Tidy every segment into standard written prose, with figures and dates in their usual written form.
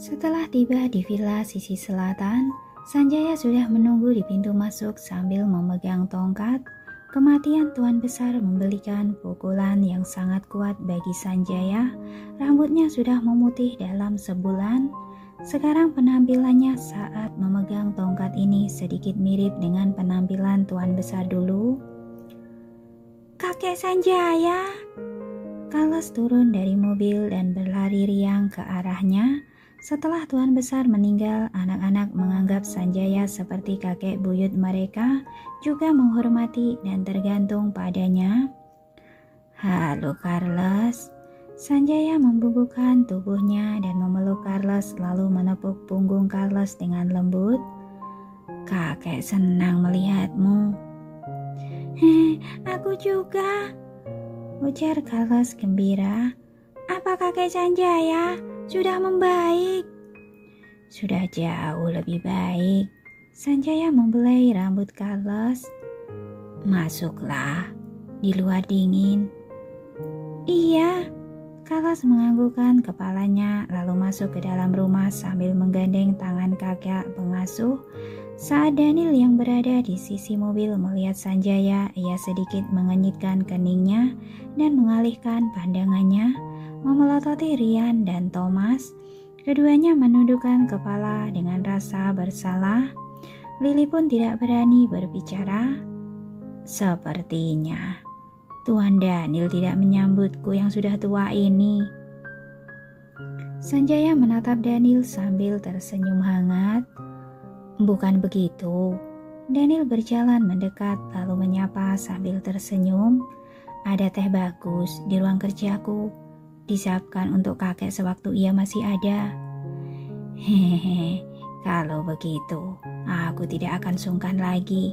Setelah tiba di villa sisi selatan, Sanjaya sudah menunggu di pintu masuk sambil memegang tongkat. Kematian Tuan Besar memberikan pukulan yang sangat kuat bagi Sanjaya. Rambutnya sudah memutih dalam sebulan. Sekarang penampilannya saat memegang tongkat ini sedikit mirip dengan penampilan Tuan Besar dulu. "Kakek Sanjaya!" Carlos turun dari mobil dan berlari riang ke arahnya. Setelah Tuan Besar meninggal, anak-anak menganggap Sanjaya seperti kakek buyut mereka, juga menghormati dan tergantung padanya. "Halo Carlos." Sanjaya membubuhkan tubuhnya dan memeluk Carlos lalu menepuk punggung Carlos dengan lembut. "Kakek senang melihatmu." Aku juga," ujar Carlos gembira. "Apa kakek Sanjaya sudah membaik?" "Sudah jauh lebih baik." Sanjaya membelai rambut Carlos. "Masuklah, di luar dingin." "Iya." Carlos menganggukkan kepalanya lalu masuk ke dalam rumah sambil menggandeng tangan kakak pengasuh. Saat Daniel yang berada di sisi mobil melihat Sanjaya, ia sedikit mengenyitkan keningnya dan mengalihkan pandangannya, memelototi Rian dan Thomas. Keduanya menundukkan kepala dengan rasa bersalah. Lily pun tidak berani berbicara. "Sepertinya Tuan Daniel tidak menyambutku yang sudah tua ini." Sanjaya menatap Daniel sambil tersenyum hangat. "Bukan begitu." Daniel berjalan mendekat lalu menyapa sambil tersenyum. "Ada teh bagus di ruang kerjaku. Disiapkan untuk kakek sewaktu ia masih ada." "Hehehe, kalau begitu aku tidak akan sungkan lagi."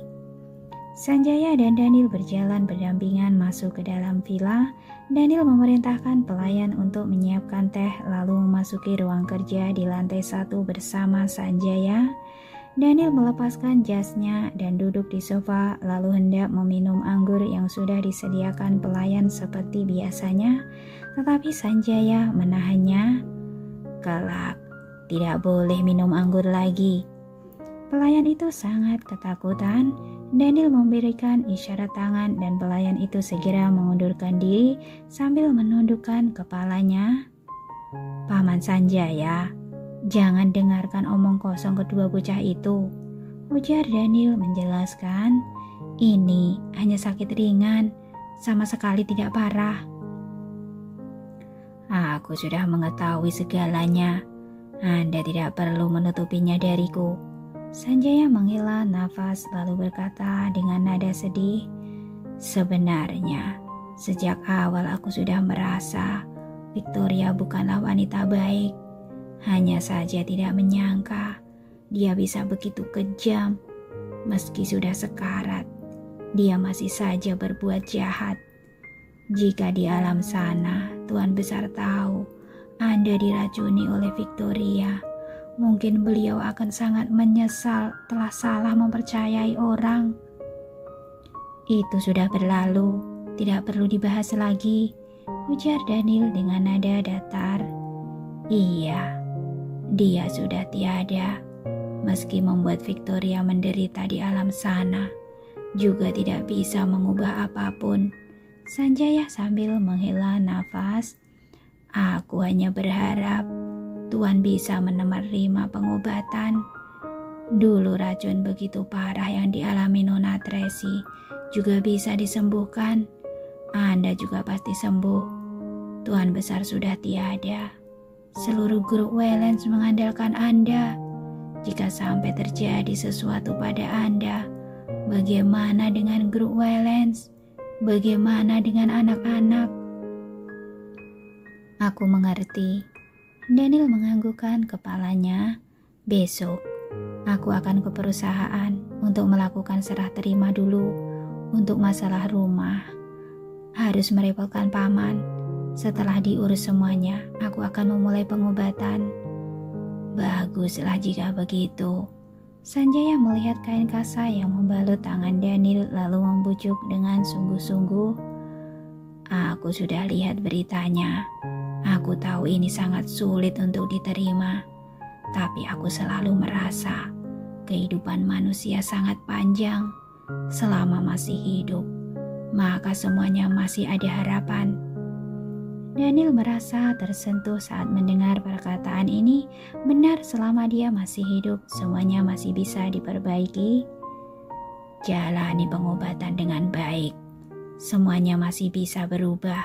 Sanjaya dan Daniel berjalan berdampingan masuk ke dalam villa. Daniel memerintahkan pelayan untuk menyiapkan teh lalu memasuki ruang kerja di lantai 1 bersama Sanjaya. Daniel melepaskan jasnya dan duduk di sofa lalu hendak meminum anggur yang sudah disediakan pelayan seperti biasanya, tetapi Sanjaya menahannya. "Kelak, tidak boleh minum anggur lagi." Pelayan itu sangat ketakutan. Daniel memberikan isyarat tangan dan pelayan itu segera mengundurkan diri sambil menundukkan kepalanya. "Paman Sanjaya, jangan dengarkan omong kosong kedua bocah itu," ujar Daniel menjelaskan. "Ini hanya sakit ringan, sama sekali tidak parah." "Aku sudah mengetahui segalanya. Anda tidak perlu menutupinya dariku." Sanjaya menghela nafas lalu berkata dengan nada sedih, "Sebenarnya, sejak awal aku sudah merasa Victoria bukanlah wanita baik. Hanya saja tidak menyangka dia bisa begitu kejam. Meski sudah sekarat, dia masih saja berbuat jahat. Jika di alam sana Tuan Besar tahu Anda diracuni oleh Victoria, mungkin beliau akan sangat menyesal telah salah mempercayai orang." "Itu sudah berlalu, tidak perlu dibahas lagi," ujar Daniel dengan nada datar. "Iya, dia sudah tiada. Meski membuat Victoria menderita di alam sana, juga tidak bisa mengubah apapun." Sanjaya sambil menghela nafas. "Aku hanya berharap Tuan bisa menerima pengobatan. Dulu racun begitu parah yang dialami Nona Tracy juga bisa disembuhkan. Anda juga pasti sembuh. Tuan Besar sudah tiada. Seluruh grup Waylands mengandalkan Anda. Jika sampai terjadi sesuatu pada Anda, bagaimana dengan grup Waylands? Bagaimana dengan anak-anak?" "Aku mengerti." Daniel menganggukkan kepalanya. "Besok, aku akan ke perusahaan untuk melakukan serah terima dulu untuk masalah rumah. Harus merepotkan paman. Setelah diurus semuanya, aku akan memulai pengobatan." "Baguslah jika begitu." Sanjaya melihat kain kasa yang membalut tangan Daniel lalu membujuk dengan sungguh-sungguh. "Aku sudah lihat beritanya. Aku tahu ini sangat sulit untuk diterima. Tapi aku selalu merasa kehidupan manusia sangat panjang. Selama masih hidup, maka semuanya masih ada harapan. Daniel merasa tersentuh saat mendengar perkataan ini. Benar, selama dia masih hidup, semuanya masih bisa diperbaiki. Jalani pengobatan dengan baik. Semuanya masih bisa berubah.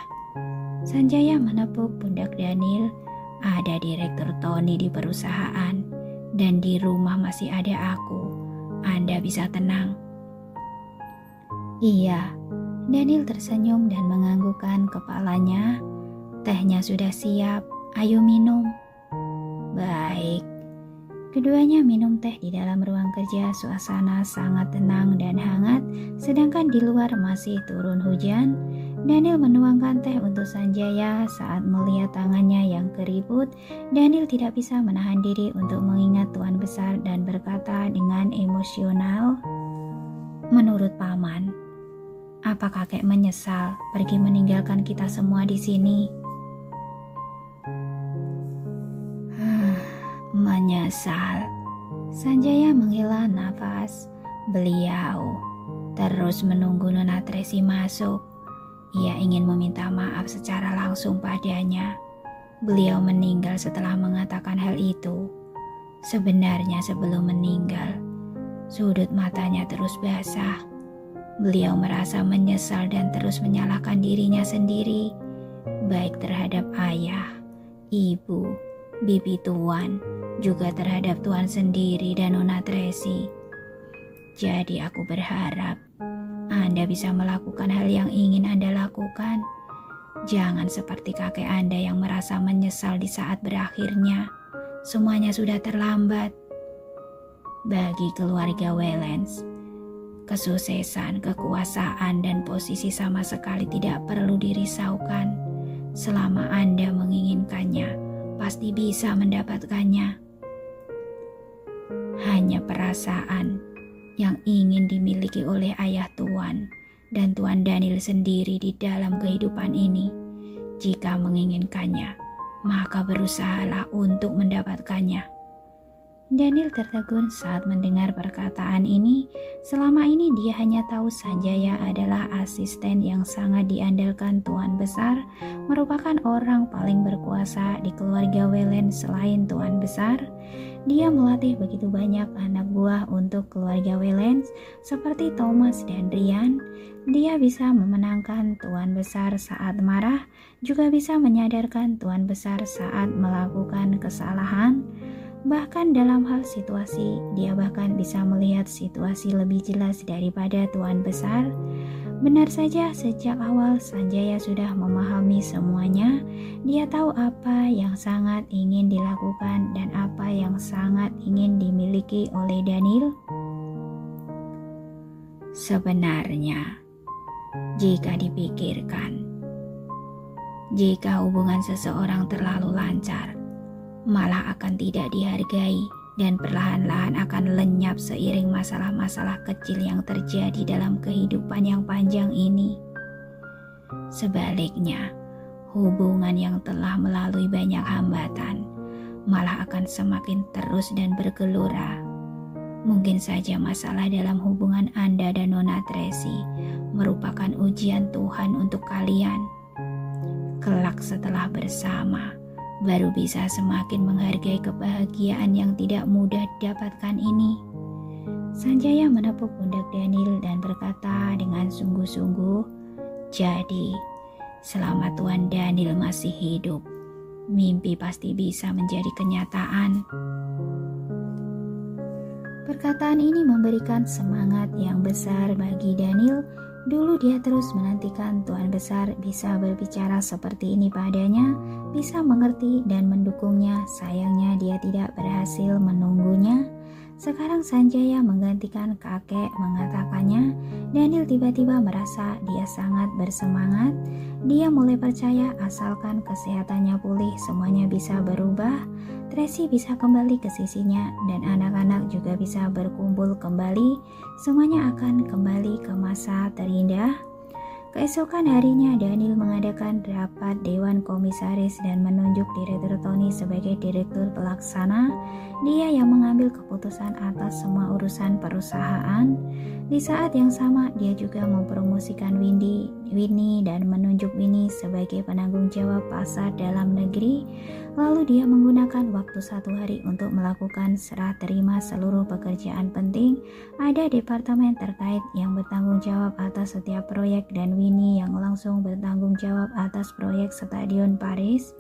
Sanjaya menepuk pundak Daniel. Ada Direktur Tony di perusahaan, dan di rumah masih ada aku. Anda bisa tenang. Iya, Daniel tersenyum dan menganggukkan kepalanya. Tehnya sudah siap, ayo minum. Baik. Keduanya minum teh di dalam ruang kerja. Suasana sangat tenang dan hangat, sedangkan di luar masih turun hujan. Daniel menuangkan teh untuk Sanjaya. Saat melihat tangannya yang keriput, Daniel tidak bisa menahan diri untuk mengingat Tuan Besar dan berkata dengan emosional, "Menurut Paman, apa kakek menyesal pergi meninggalkan kita semua di sini?" Menyesal. Sanjaya menghela nafas. Beliau terus menunggu Nona Tracy masuk. Ia ingin meminta maaf secara langsung padanya. Beliau meninggal setelah mengatakan hal itu. Sebenarnya sebelum meninggal, sudut matanya terus basah. Beliau merasa menyesal dan terus menyalahkan dirinya sendiri, baik terhadap ayah, ibu, bibi Tuan, juga terhadap Tuan sendiri dan Nona Tracy. Jadi aku berharap Anda bisa melakukan hal yang ingin Anda lakukan. Jangan seperti kakek Anda yang merasa menyesal di saat berakhirnya. Semuanya sudah terlambat. Bagi keluarga Wellens, kesuksesan, kekuasaan, dan posisi sama sekali tidak perlu dirisaukan. Selama Anda menginginkannya, pasti bisa mendapatkannya. Hanya perasaan yang ingin dimiliki oleh ayah Tuan dan Tuan Daniel sendiri di dalam kehidupan ini. Jika menginginkannya, maka berusahalah untuk mendapatkannya. Daniel tertegun saat mendengar perkataan ini. Selama ini dia hanya tahu Sanjaya adalah asisten yang sangat diandalkan Tuan Besar, merupakan orang paling berkuasa di keluarga Wellen selain Tuan Besar. Dia melatih begitu banyak anak buah untuk keluarga Wellen seperti Thomas dan Ryan. Dia bisa memenangkan Tuan Besar saat marah, juga bisa menyadarkan Tuan Besar saat melakukan kesalahan. Bahkan dalam hal situasi, dia bahkan bisa melihat situasi lebih jelas daripada Tuan Besar. Benar saja, sejak awal Sanjaya sudah memahami semuanya. Dia tahu apa yang sangat ingin dilakukan dan apa yang sangat ingin dimiliki oleh Daniel. Sebenarnya, jika dipikirkan, jika hubungan seseorang terlalu lancar, malah akan tidak dihargai dan perlahan-lahan akan lenyap seiring masalah-masalah kecil yang terjadi dalam kehidupan yang panjang ini. Sebaliknya, hubungan yang telah melalui banyak hambatan malah akan semakin terus dan bergelora. Mungkin saja masalah dalam hubungan Anda dan Nona Tracy merupakan ujian Tuhan untuk kalian. Kelak setelah bersama, baru bisa semakin menghargai kebahagiaan yang tidak mudah didapatkan ini. Sanjaya menepuk pundak Daniel dan berkata dengan sungguh-sungguh, "Jadi, selama Tuan Daniel masih hidup, mimpi pasti bisa menjadi kenyataan." Perkataan ini memberikan semangat yang besar bagi Daniel. Dulu dia terus menantikan Tuan Besar bisa berbicara seperti ini padanya, bisa mengerti dan mendukungnya. Sayangnya dia tidak berhasil menunggunya. Sekarang Sanjaya menggantikan kakek mengatakannya. Daniel tiba-tiba merasa dia sangat bersemangat. Dia mulai percaya asalkan kesehatannya pulih, semuanya bisa berubah. Tracy bisa kembali ke sisinya dan anak-anak juga bisa berkumpul kembali. Semuanya akan kembali ke masa terindah. Keesokan harinya Daniel mengadakan rapat Dewan Komisaris dan menunjuk Direktur Tony sebagai Direktur Pelaksana. Dia yang mengambil keputusan atas semua urusan perusahaan. Di saat yang sama dia juga mempromosikan Winnie dan menunjuk Winnie sebagai penanggung jawab pasar dalam negeri. Lalu dia menggunakan waktu 1 hari untuk melakukan serah terima seluruh pekerjaan penting. Ada departemen terkait yang bertanggung jawab atas setiap proyek dan Winnie yang langsung bertanggung jawab atas proyek Stadion Paris.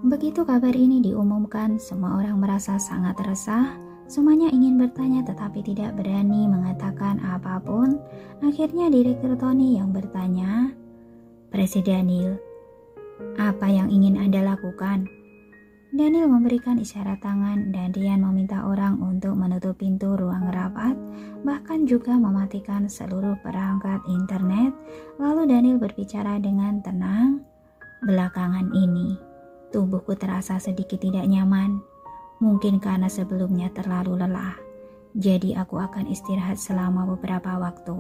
Begitu kabar ini diumumkan, semua orang merasa sangat resah. Semuanya ingin bertanya tetapi tidak berani mengatakan apapun. Akhirnya Direktur Tony yang bertanya, "Presiden Daniel, apa yang ingin Anda lakukan?" Daniel memberikan isyarat tangan dan Rian meminta orang untuk menutup pintu ruang rapat, bahkan juga mematikan seluruh perangkat internet. Lalu Daniel berbicara dengan tenang, "Belakangan ini, tubuhku terasa sedikit tidak nyaman. Mungkin karena sebelumnya terlalu lelah. Jadi aku akan istirahat selama beberapa waktu.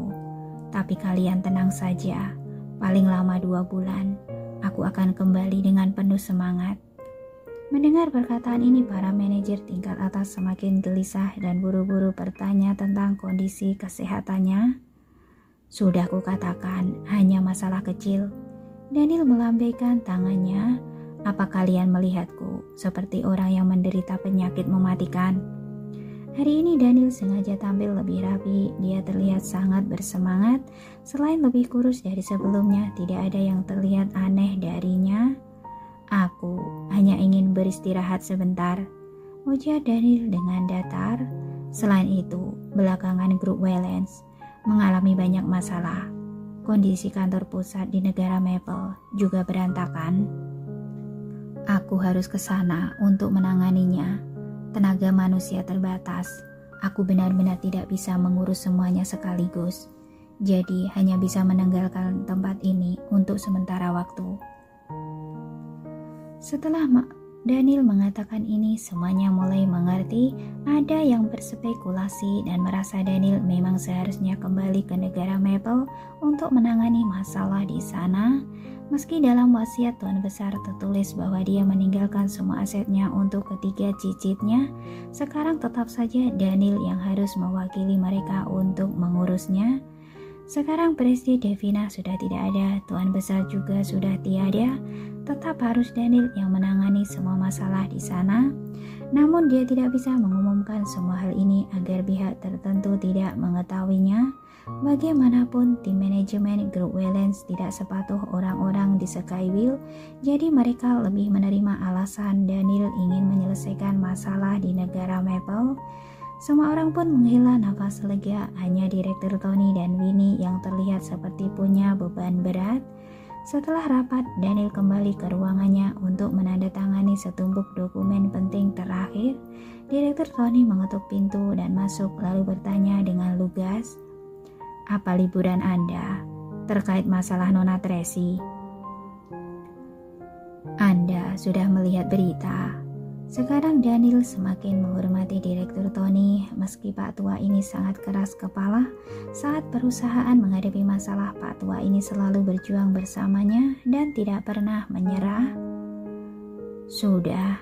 Tapi kalian tenang saja, paling lama 2 bulan, aku akan kembali dengan penuh semangat." Mendengar perkataan ini, para manajer tingkat atas semakin gelisah dan buru-buru bertanya tentang kondisi kesehatannya. "Sudah kukatakan, hanya masalah kecil." Daniel melambaikan tangannya. "Apa kalian melihatku seperti orang yang menderita penyakit mematikan?" Hari ini Daniel sengaja tampil lebih rapi. Dia terlihat sangat bersemangat. Selain lebih kurus dari sebelumnya, tidak ada yang terlihat aneh darinya. "Aku hanya ingin beristirahat sebentar," ujar Daniel dengan datar. "Selain itu, belakangan grup Waylands mengalami banyak masalah. Kondisi kantor pusat di negara Maple juga berantakan. Aku harus ke sana untuk menanganinya. Tenaga manusia terbatas. Aku benar-benar tidak bisa mengurus semuanya sekaligus. Jadi hanya bisa meninggalkan tempat ini untuk sementara waktu." Setelah Daniel mengatakan ini, semuanya mulai mengerti. Ada yang berspekulasi dan merasa Daniel memang seharusnya kembali ke negara Maple untuk menangani masalah di sana. Meski dalam wasiat Tuan Besar tertulis bahwa dia meninggalkan semua asetnya untuk ketiga cicitnya, sekarang tetap saja Daniel yang harus mewakili mereka untuk mengurusnya. Sekarang Presiden Devina sudah tidak ada, Tuan Besar juga sudah tiada. Tetap harus Daniel yang menangani semua masalah di sana. Namun dia tidak bisa mengumumkan semua hal ini agar pihak tertentu tidak mengetahuinya. Bagaimanapun tim manajemen grup Waylands tidak sepatuh orang-orang di Skywheel, jadi mereka lebih menerima alasan Daniel ingin menyelesaikan masalah di negara Maple. Semua orang pun menghela nafas lega, hanya Direktur Tony dan Winnie yang terlihat seperti punya beban berat. Setelah rapat, Daniel kembali ke ruangannya untuk menandatangani setumpuk dokumen penting terakhir. Direktur Tony mengetuk pintu dan masuk lalu bertanya dengan lugas, "Apa liburan Anda terkait masalah Nona Tracy?" "Anda sudah melihat berita." Sekarang Daniel semakin menghormati Direktur Tony. Meski Pak Tua ini sangat keras kepala, saat perusahaan menghadapi masalah, Pak Tua ini selalu berjuang bersamanya dan tidak pernah menyerah. "Sudah."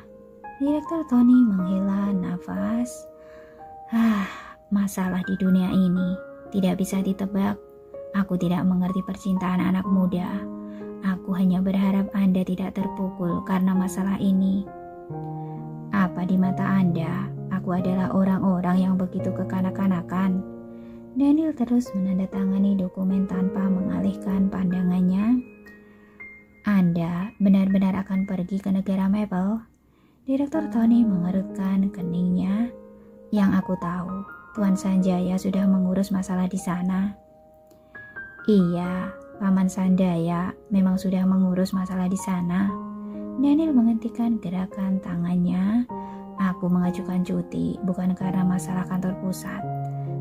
Direktur Tony menghela nafas. Masalah di dunia ini tidak bisa ditebak. Aku tidak mengerti percintaan anak muda. Aku hanya berharap Anda tidak terpukul karena masalah ini. Apa di mata Anda, aku adalah orang-orang yang begitu kekanak-kanakan?" Daniel terus menandatangani dokumen tanpa mengalihkan pandangannya. "Anda benar-benar akan pergi ke negara Maple?" Direktur Tony mengerutkan keningnya. "Yang aku tahu, Tuan Sanjaya sudah mengurus masalah di sana." "Iya, Paman Sanjaya memang sudah mengurus masalah di sana." Daniel menghentikan gerakan tangannya. "Aku mengajukan cuti bukan karena masalah kantor pusat.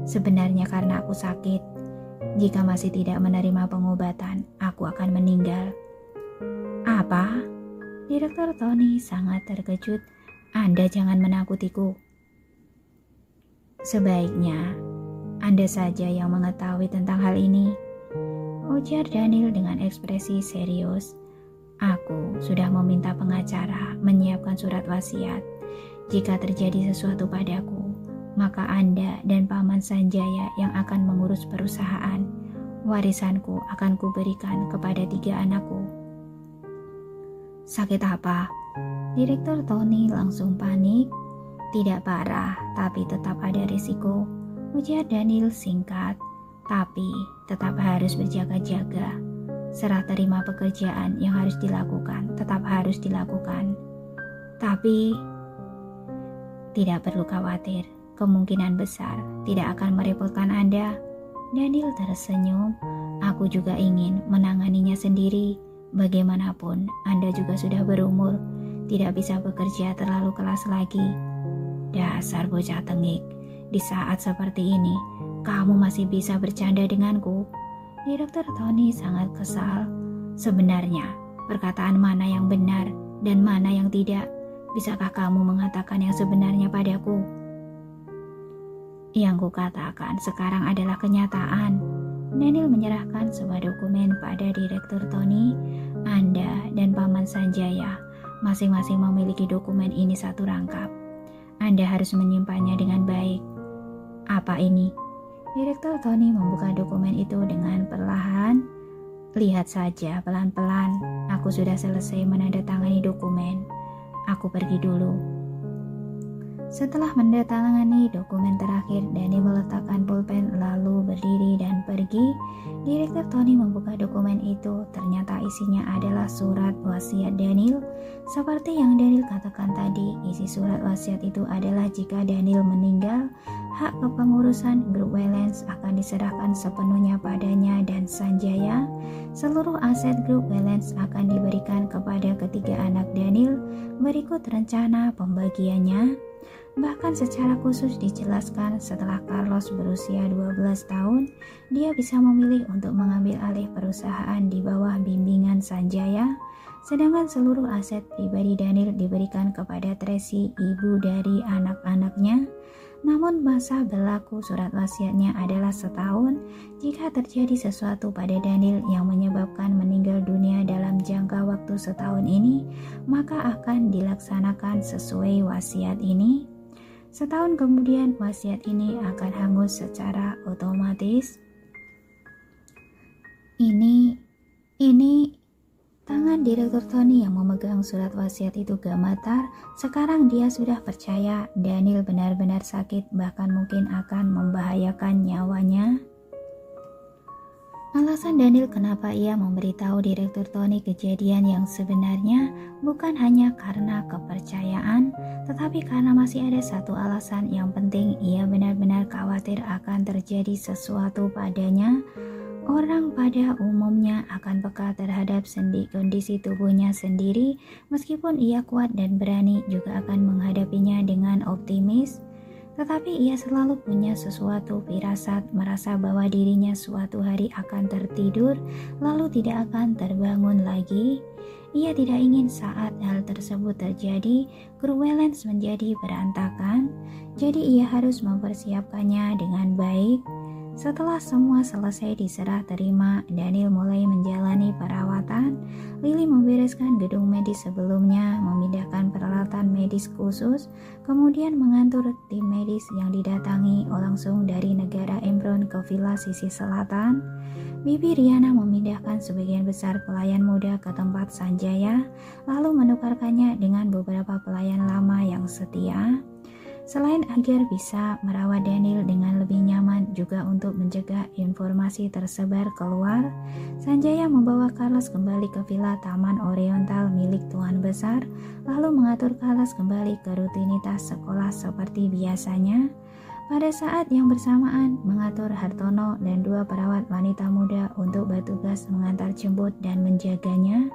Sebenarnya karena aku sakit. Jika masih tidak menerima pengobatan, aku akan meninggal." "Apa?" Direktur Tony sangat terkejut. "Anda jangan menakutiku." "Sebaiknya Anda saja yang mengetahui tentang hal ini, ujar Daniel dengan ekspresi serius. Aku sudah meminta pengacara menyiapkan surat wasiat. Jika terjadi sesuatu padaku, maka Anda dan Paman Sanjaya yang akan mengurus perusahaan. Warisanku akan kuberikan kepada 3 anakku. Sakit apa? Direktur Tony langsung panik. Tidak parah, tapi tetap ada risiko, ujar Daniel singkat. Tapi tetap harus berjaga-jaga. Serah terima pekerjaan yang harus dilakukan tetap harus dilakukan. Tapi tidak perlu khawatir, kemungkinan besar tidak akan merepotkan Anda. Daniel tersenyum. Aku juga ingin menanganinya sendiri. Bagaimanapun Anda juga sudah berumur, tidak bisa bekerja terlalu keras lagi. Dasar bocah tengik, di saat seperti ini kamu masih bisa bercanda denganku. Direktur Tony sangat kesal. Sebenarnya, perkataan mana yang benar dan mana yang tidak? Bisakah kamu mengatakan yang sebenarnya padaku? Yang kukatakan sekarang adalah kenyataan. Daniel menyerahkan sebuah dokumen pada Direktur Tony. Anda dan Paman Sanjaya masing-masing memiliki dokumen ini satu rangkap. Anda harus menyimpannya dengan baik. Apa ini? Direktur Tony membuka dokumen itu dengan perlahan. Lihat saja pelan-pelan, aku sudah selesai menandatangani dokumen. Aku pergi dulu. Setelah menandatangani dokumen terakhir, Daniel meletakkan pulpen lalu berdiri dan pergi. Direktur Tony membuka dokumen itu. Ternyata isinya adalah surat wasiat Daniel. Seperti yang Daniel katakan tadi, isi surat wasiat itu adalah jika Daniel meninggal, hak kepengurusan grup Waylands akan diserahkan sepenuhnya padanya dan Sanjaya. Seluruh aset grup Waylands akan diberikan kepada ketiga anak Daniel. Berikut rencana pembagiannya. Bahkan secara khusus dijelaskan setelah Carlos berusia 12 tahun, dia bisa memilih untuk mengambil alih perusahaan di bawah bimbingan Sanjaya, sedangkan seluruh aset pribadi Daniel diberikan kepada Tracy, ibu dari anak-anaknya. Namun masa berlaku surat wasiatnya adalah setahun. Jika terjadi sesuatu pada Daniel yang menyebabkan meninggal dunia dalam jangka waktu setahun ini, maka akan dilaksanakan sesuai wasiat ini. Setahun kemudian wasiat ini akan hangus secara otomatis. Ini tangan Direktur Tony yang memegang surat wasiat itu gemetar. Sekarang dia sudah percaya Daniel benar-benar sakit, bahkan mungkin akan membahayakan nyawanya. Alasan Daniel kenapa ia memberitahu Direktur Tony kejadian yang sebenarnya bukan hanya karena kepercayaan, tetapi karena masih ada satu alasan yang penting. Ia benar-benar khawatir akan terjadi sesuatu padanya. Orang pada umumnya akan peka terhadap kondisi tubuhnya sendiri. Meskipun ia kuat dan berani, juga akan menghadapinya dengan optimis. Tetapi ia selalu punya sesuatu firasat, merasa bahwa dirinya suatu hari akan tertidur, lalu tidak akan terbangun lagi. Ia tidak ingin saat hal tersebut terjadi, grup Waylands menjadi berantakan. Jadi ia harus mempersiapkannya dengan baik. Setelah semua selesai diserah terima, Daniel mulai menjalani perawatan. Lily membereskan gedung medis sebelumnya, memindahkan peralatan medis khusus, kemudian mengatur tim medis yang didatangi langsung dari negara Embron ke villa sisi selatan. Bibi Riana memindahkan sebagian besar pelayan muda ke tempat Sanjaya, lalu menukarkannya dengan beberapa pelayan lama yang setia. Selain agar bisa merawat Daniel dengan lebih nyaman, juga untuk mencegah informasi tersebar keluar, Sanjaya membawa Carlos kembali ke villa Taman Oriental milik Tuan Besar, lalu mengatur Carlos kembali ke rutinitas sekolah seperti biasanya. Pada saat yang bersamaan, mengatur Hartono dan 2 perawat wanita muda untuk bertugas mengantar jemput dan menjaganya.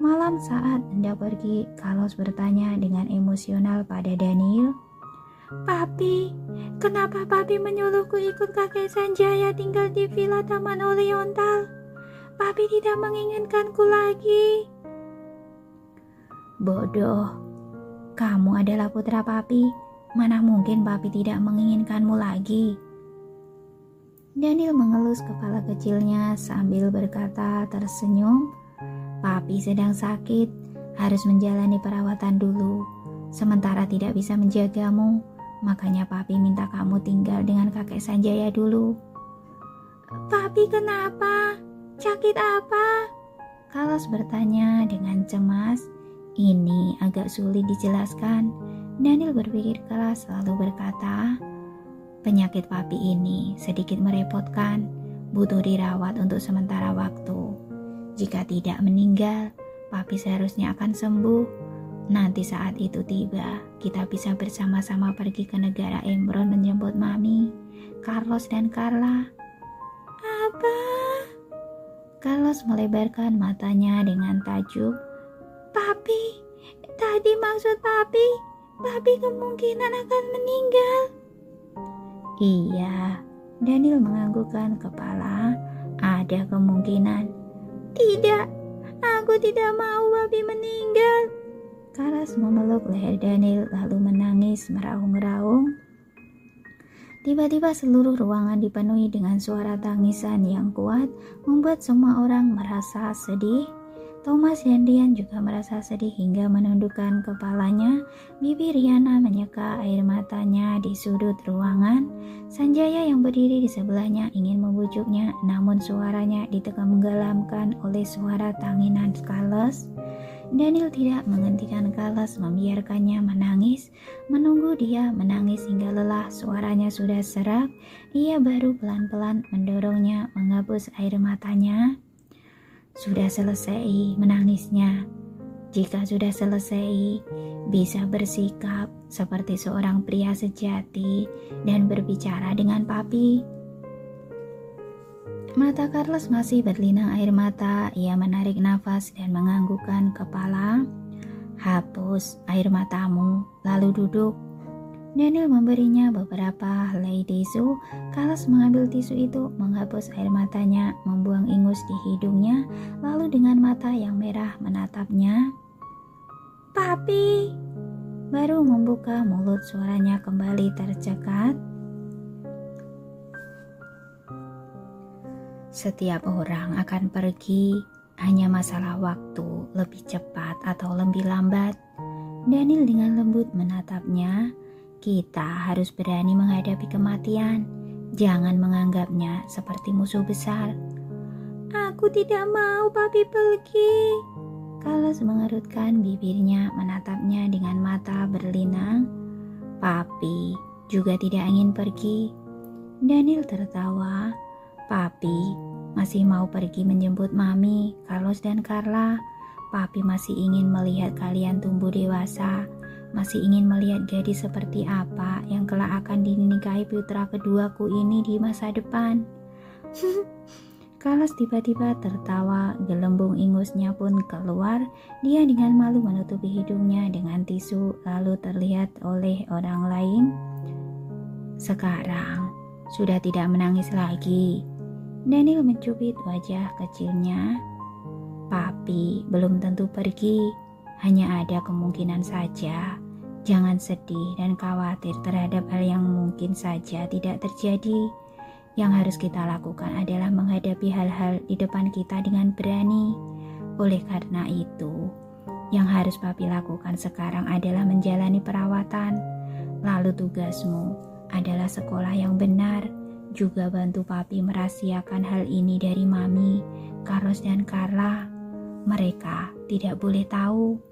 Malam saat hendak pergi, Carlos bertanya dengan emosional pada Daniel, "Papi, kenapa Papi menyuruhku ikut kakek Sanjaya tinggal di villa Taman Oriental? Papi tidak menginginkanku lagi." "Bodoh, kamu adalah putra Papi. Mana mungkin Papi tidak menginginkanmu lagi?" Daniel mengelus kepala kecilnya sambil berkata tersenyum, "Papi sedang sakit, harus menjalani perawatan dulu. Sementara tidak bisa menjagamu, makanya Papi minta kamu tinggal dengan kakek Sanjaya dulu." "Papi kenapa? Sakit apa?" Carlos bertanya dengan cemas. Ini agak sulit dijelaskan. Daniel berpikir keras lalu berkata, "Penyakit Papi ini sedikit merepotkan, butuh dirawat untuk sementara waktu. Jika tidak meninggal, Papi seharusnya akan sembuh. Nanti saat itu tiba, kita bisa bersama-sama pergi ke negara Embron menjemput Mami, Carlos dan Carla." "Apa?" Carlos melebarkan matanya dengan takjub. "Papi, tadi maksud Papi kemungkinan akan meninggal." "Iya," Daniel menganggukkan kepala, "ada kemungkinan." "Tidak, aku tidak mau Papi meninggal." Carlos memeluk leher Daniel lalu menangis meraung-raung. Tiba-tiba seluruh ruangan dipenuhi dengan suara tangisan yang kuat, membuat semua orang merasa sedih. Thomas dan Dian juga merasa sedih hingga menundukkan kepalanya. Bibi Riana menyeka air matanya di sudut ruangan. Sanjaya yang berdiri di sebelahnya ingin membujuknya, namun suaranya ditenggelamkan oleh suara tanginan Carlos. Daniel tidak menghentikan Carlos, membiarkannya menangis. Menunggu dia menangis hingga lelah, suaranya sudah serak. Ia baru pelan-pelan mendorongnya menghapus air matanya. "Sudah selesai menangisnya. Jika sudah selesai, bisa bersikap seperti seorang pria sejati dan berbicara dengan Papi." Mata Carlos masih berlinang air mata. Ia menarik nafas dan menganggukkan kepala. "Hapus air matamu, lalu duduk." Daniel memberinya beberapa helai tisu. Carlos mengambil tisu itu, menghapus air matanya, membuang ingus di hidungnya, lalu dengan mata yang merah menatapnya. "Papi!" Baru membuka mulut, suaranya kembali tercekat. "Setiap orang akan pergi, hanya masalah waktu, lebih cepat atau lebih lambat." Daniel dengan lembut menatapnya. "Kita harus berani menghadapi kematian. Jangan menganggapnya seperti musuh besar." "Aku tidak mau Papi pergi." Carlos mengerutkan bibirnya, menatapnya dengan mata berlinang. "Papi juga tidak ingin pergi." Daniel tertawa. "Papi masih mau pergi menjemput Mami, Carlos dan Carla. Papi masih ingin melihat kalian tumbuh dewasa. Masih ingin melihat gadis seperti apa yang kelak akan dinikahi putra keduaku ini di masa depan." Carlos tiba-tiba tertawa, gelembung ingusnya pun keluar. Dia dengan malu menutupi hidungnya dengan tisu, lalu terlihat oleh orang lain. "Sekarang sudah tidak menangis lagi." Daniel mencubit wajah kecilnya. "Papi belum tentu pergi, hanya ada kemungkinan saja. Jangan sedih dan khawatir terhadap hal yang mungkin saja tidak terjadi. Yang harus kita lakukan adalah menghadapi hal-hal di depan kita dengan berani. Oleh karena itu, yang harus Papi lakukan sekarang adalah menjalani perawatan. Lalu tugasmu adalah sekolah yang benar. Juga bantu Papi merahasiakan hal ini dari Mami, Carlos dan Carla. Mereka tidak boleh tahu."